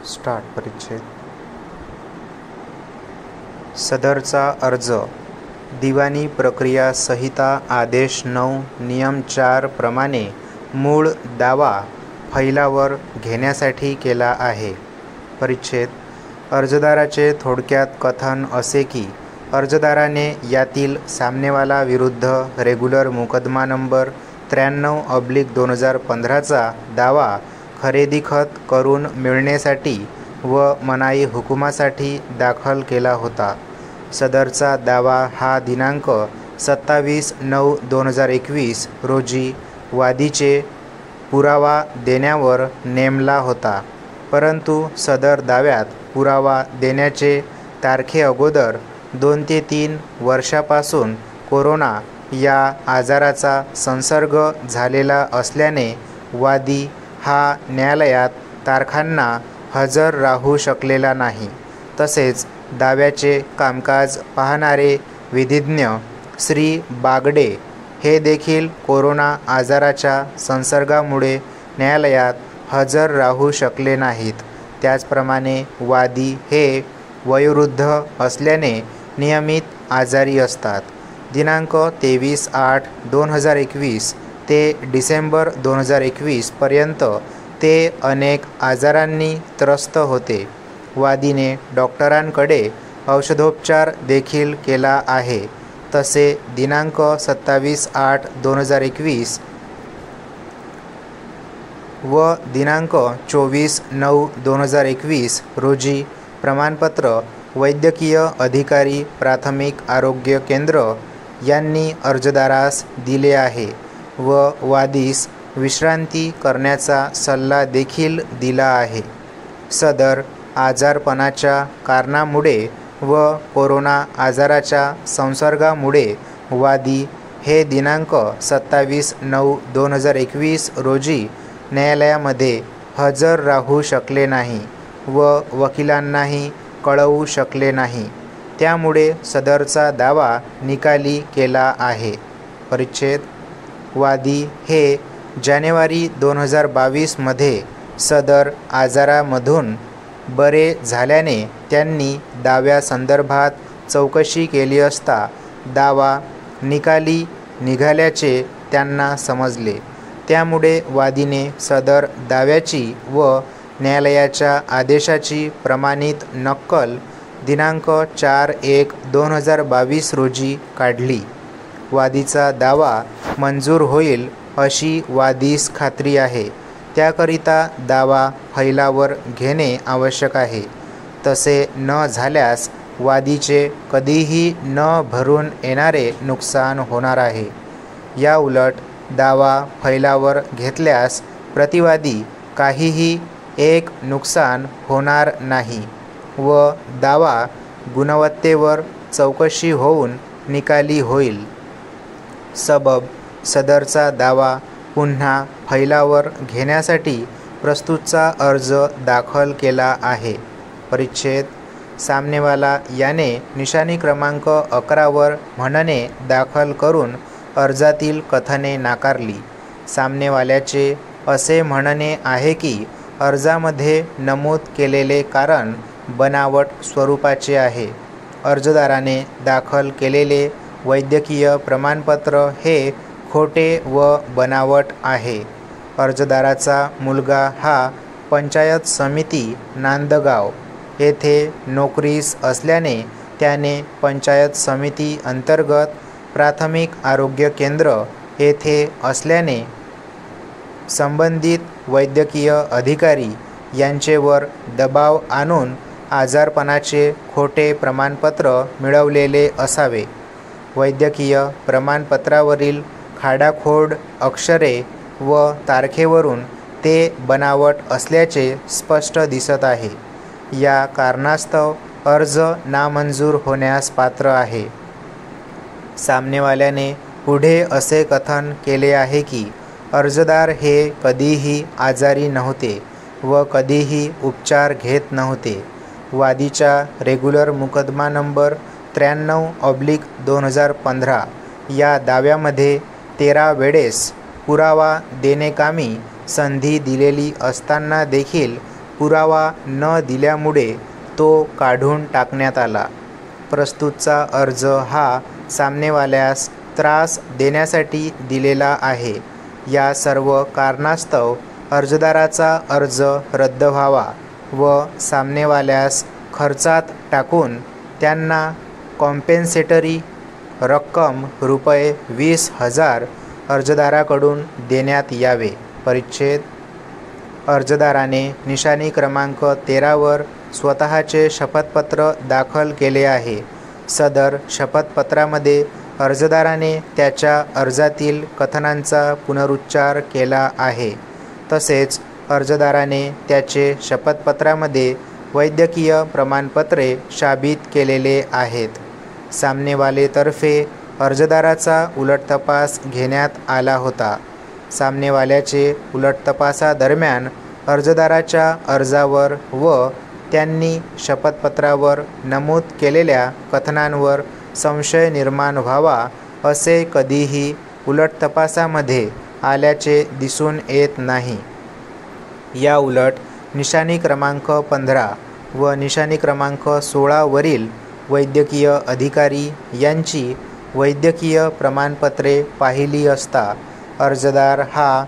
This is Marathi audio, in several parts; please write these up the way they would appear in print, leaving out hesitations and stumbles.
परिच्छेद सदरचा अर्ज दिवाणी प्रक्रिया संहिता आदेश 9 नियम 4 प्रमाणे मूळ दावा फैलावर घेण्यासाठी केला आहे। परिच्छेद अर्जदाराचे थोडक्यात कथन असे की अर्जदाराने यातील सामनेवाला विरुद्ध रेग्युलर मुकदमा नंबर 93/2015चा दावा खरेदी खत करून मिळण्यासाठी व मनाई हुकुमासाठी दाखल केला होता। सदरचा दावा हा दिनांक 27/9/2021 रोजी वादीचे पुरावा देण्यावर नेमला होता, परंतु सदर दाव्यात पुरावा देण्याचे तारखे अगोदर 2 ते 3 वर्षापासून कोरोना या आजाराचा संसर्ग झालेला असल्याने वादी हा न्यायालयात तारखांना हजर राहू शकलेला नाही। तसेच दाव्याचे कामकाज पाहणारे विधिज्ञ श्री बागडे हे देखील कोरोना आजाराच्या संसर्गामुळे न्यायालयात हजर राहू शकले नाहीत। त्याचप्रमाणे वादी हे वयोवृद्ध असल्याने नियमित आजारी असतात। दिनांक 23/8/2021 ते डिसेंबर 2021 पर्यंत ते अनेक आजारांनी त्रस्त होते। वादीने डॉक्टरांकडे औषधोपचार देखील केला आहे। तसे दिनांक 27/8/2021 व दिनांक 24/9/2021 रोजी प्रमाणपत्र वैद्यकीय अधिकारी प्राथमिक आरोग्य केंद्र यांनी अर्जदारास दिले आहे व वादीस विश्रांती करण्याचा सल्ला देखील दिला आहे। सदर आजारपणाच्या कारणामुळे व कोरोना आजाराच्या संसर्गामुळे वादी हे दिनांक 27/9/2021 रोजी न्यायालयामध्ये हजर राहू शकले नाही व वकिलांनाही कळवू शकले नाही, त्यामुळे सदरचा दावा निकाली केला आहे। परिच्छेद वादी हे जानेवारी 2022 मध्ये सदर आजारामधून बरे झाल्याने त्यांनी दाव्यासंदर्भात चौकशी केली असता दावा निकाली निघाल्याचे त्यांना समजले। त्यामुळे वादीने सदर दाव्याची व न्यायालयाच्या आदेशाची प्रमाणित नक्कल दिनांक 4/1/2022 रोजी काढली। वादीचा दावा मंजूर होईल अशी वादीस खात्री आहे, त्याकरिता दावा फैलावर घेणे आवश्यक आहे। तसे न झाल्यास वादीचे कधीही न भरून येणारे नुकसान होणार आहे। याउलट दावा फैलावर घेतल्यास प्रतिवादी काहीही एक नुकसान होणार नाही व दावा गुणवत्तेवर चौकशी होऊन निकाली होईल। सबब सदरचा दावा पुन्हा फैलावर घेण्यासाठी प्रस्तुतचा अर्ज दाखल केला आहे। परिच्छेद सामनेवाला याने निशाणी क्रमांक 11 वर म्हणणे दाखल करून अर्जातील कथने नाकारली। सामनेवाल्याचे असे म्हणणे आहे की अर्जामध्ये नमूद केलेले कारण बनावट स्वरूपाचे आहे। अर्जदाराने दाखल केलेले वैद्यकीय प्रमाणपत्र हे खोटे व बनावट आहे। अर्जदाराचा मुलगा हा पंचायत समिती नांदगाव येथे नोकरीस असल्याने त्याने पंचायत समिती अंतर्गत प्राथमिक आरोग्य केंद्र येथे असल्याने संबंधित वैद्यकीय अधिकारी यांचेवर दबाव आणून आजारपणाचे खोटे प्रमाणपत्र मिळवलेले असावे। वैद्यकीय प्रमाणपत्रावरील खाडाखोड अक्षरे व तारखेवरून ते बनावट असल्याचे स्पष्ट दिसत आहे। या कारणास्तव अर्ज नामंजूर होण्यास पात्र आहे। सामनेवाल्याने पुढे असे कथन केले आहे की अर्जदार हे कधीही आजारी नव्हते व कधीही उपचार घेत नव्हते। वादीच्या रेग्युलर मुकदमा नंबर 93/2015 या दाव्यामध्ये 13 वेळेस पुरावा देणेकामी संधी दिलेली असताना देखील पुरावा न दिल्यामुळे तो काढून टाकण्यात आला. प्रस्तुतचा अर्ज हा सामनेवाल्यास त्रास देण्यासाठी दिलेला आहे. या सर्व कारणास्तव अर्जदाराचा अर्ज रद्द व्हावा व सामनेवाल्यास खर्चात टाकून त्यांना कॉम्पेन्सेटरी रक्कम रुपये 20,000 अर्जदाराकडून देण्यात यावे. परिच्छेद. अर्जदाराने निशाणी क्रमांक 13 वर स्वतःचे शपथपत्र दाखल केले आहे. सदर शपथपत्रामध्ये अर्जदाराने त्याच्या अर्जातील कथनांचा पुनरुच्चार केला आहे. तसेच अर्जदाराने त्याचे शपथपत्रामध्ये वैद्यकीय प्रमाणपत्रे शाबित केलेले आहेत. सामनेवालेतर्फे अर्जदाराचा उलटतपास घेण्यात आला होता. सामनेवाल्याचे उलटतपासादरम्यान अर्जदाराच्या अर्जावर व त्यांनी शपथपत्रावर नमूद केलेल्या कथनांवर संशय निर्माण व्हावा असे कधीही उलटतपासामध्ये आल्याचे दिसून येत नाही. याउलट निशाणी क्रमांक 15 व निशाणी क्रमांक 16 वरील वैद्यकीय अधिकारी यांची वैद्यकीय प्रमाणपत्रे पाहिली असता अर्जदार हा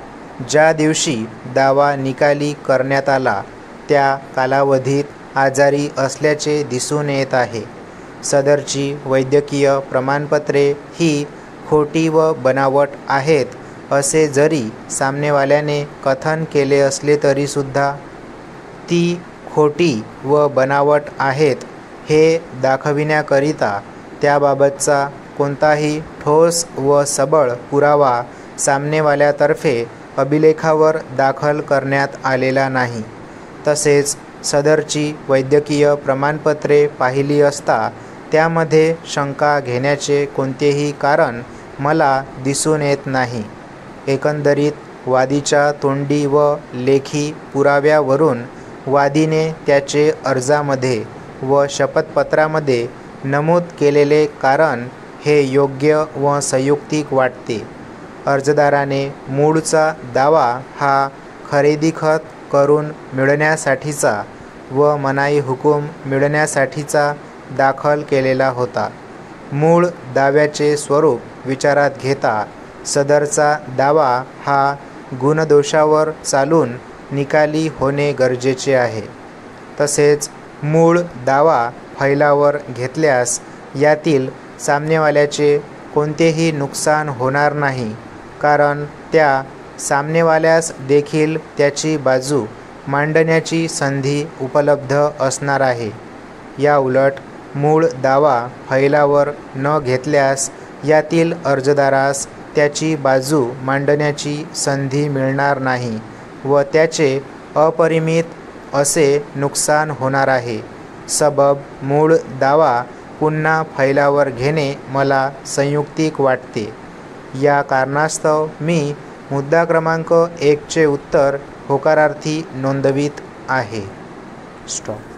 ज्या दिवशी दावा निकाली करण्यात आला त्या कालावधीत आजारी असल्याचे दिसून येत आहे. सदरची वैद्यकीय प्रमाणपत्रे ही खोटी व बनावट आहेत असे जरी सामनेवाल्याने कथन केले असले तरीसुद्धा ती खोटी व बनावट आहेत हे दाखविण्याकरिता त्याबाबतचा कोणताही ठोस व सबळ पुरावा सामनेवाल्यातर्फे अभिलेखावर दाखल करण्यात आलेला नाही. तसेच सदरची वैद्यकीय प्रमाणपत्रे पाहिली असता त्यामध्ये शंका घेण्याचे कोणतेही कारण मला दिसून येत नाही. एकंदरीत वादीच्या तोंडी व लेखी पुराव्यावरून वादीने त्याचे अर्जामध्ये व शपथपत्रामध्ये नमूद केलेले कारण हे योग्य व संयुक्तिक वाटते. अर्जदाराने मूळचा दावा हा खरेदीखत करून मिळण्यासाठीचा व मनाई हुकूम मिळण्यासाठीचा दाखल केलेला होता. मूळ दाव्याचे स्वरूप विचारात घेता सदरचा दावा हा गुणदोषावर चालून निकाली होणे गरजेचे आहे. तसेच मूळ दावा फैलावर घेतल्यास यातील सामनेवाल्याचे कोणतेही नुकसान होणार नाही, कारण त्या सामनेवाल्यास देखील त्याची बाजू मांडण्याची संधी उपलब्ध असणार आहे. याउलट मूळ दावा फैलावर न घेतल्यास यातील अर्जदारास त्याची बाजू मांडण्याची संधी मिळणार नाही व त्याचे अपरिमित असे नुकसान होणार आहे. सबब मूळ दावा पुन्हा फैलावर घेणे मला संयुक्तिक वाटते. या कारणास्तव मी मुद्दा क्रमांक 1चे उत्तर होकारार्थी नोंदवित आहे. स्टॉप.